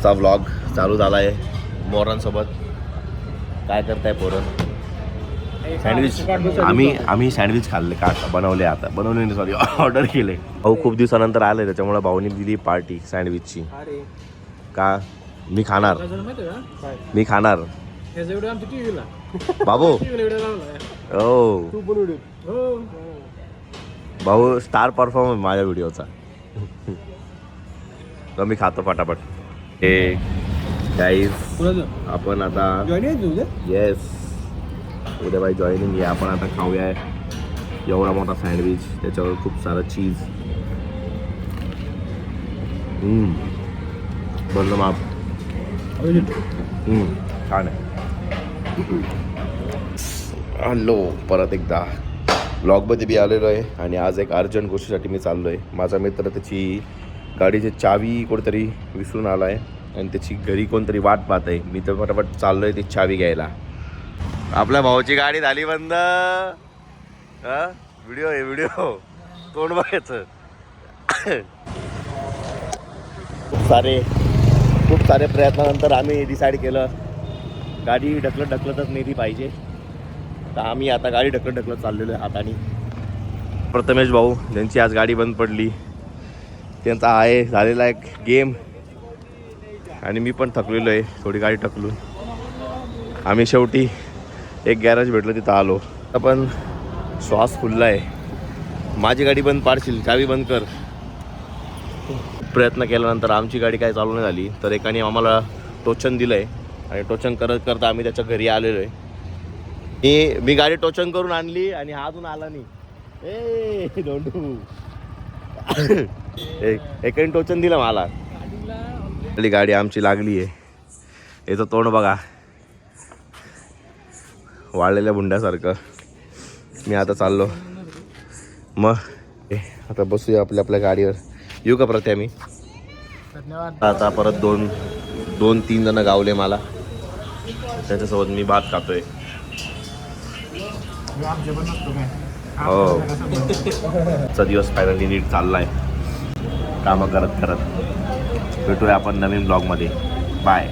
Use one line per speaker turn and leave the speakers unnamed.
चा व्लॉग चालू झाला आहे मोरांसोबत. काय करताय पोरं? सँडविच आम्ही सँडविच खाल्ले का बनवले, आता बनवले नाही सॉरी ऑर्डर केले. भाऊ खूप दिवसानंतर आले त्याच्यामुळे भाऊनी दिली पार्टी सँडविचची. का मी खाणार बाबू. हो भाऊ स्टार परफॉर्मर माझ्या व्हिडिओचा. तर मी खातो फटाफट. हे गाईज आपण आता येस उद्या बाई जॉईनिंग आहे. आपण आता खाऊया एवढा मोठा सँडविच, त्याच्यावर खूप सारं चीज. बोललो माप छान आहे. हॅलो परत एकदा ब्लॉगमध्ये बी आलेलो आहे आणि आज एक अर्जंट गोष्टीसाठी मी चाललो आहे. माझा मित्र त्याची गाडीची चावी कुठेतरी विसरून आला आहे आणि त्याची घरी कोणतरी वाट पाहत आहे. मी तर फटाफट चाललो आहे ती चावी घ्यायला. आपल्या भाऊची गाडी झाली बंद. व्हिडिओ आहे व्हिडिओ, तोंड बघायचं. खूप सारे प्रयत्नानंतर आम्ही डिसाईड केलं गाडी ढकलतच नेली पाहिजे. तर आम्ही आता गाडी ढकलत चाललेलो आहे हाताने. प्रथमेश भाऊ ज्यांची आज गाडी बंद पडली त्यांचा आहे झालेला एक गेम आणि मी पण थकलेलो आहे थोडी गाडी ढकलून. आम्ही शेवटी एक गॅरेज भेटलं तिथं आलो. पण श्वास फुलला आहे. माझी गाडी बंद पाडशील, चावी बंद कर. प्रयत्न केल्यानंतर आमची गाडी काय चालू नाही झाली. तर एकाने आम्हाला टोचन दिलं आहे आणि टोचन करता आम्ही त्याच्या घरी आलेलो आहे. मी गाडी टोचन करून आणली आणि हा अजून आला नाही. ए डोंडू एकाने टोचन दिलं मला. गाडी आमची लागली आहे. याचं तोंड बघा वाळलेल्या बुंड्यासारखं. मी आता चाललो मग आता बसूया आपल्या गाडीवर. येऊ का प्रत्या मी? धन्यवाद. आता परत दोन तीन जण गावले मला, त्याच्यासोबत मी भात खातोय. हो चा दिवस फायनली नीट चाललाय कामं करत. भेटूया आपण नवीन ब्लॉगमध्ये. बाय.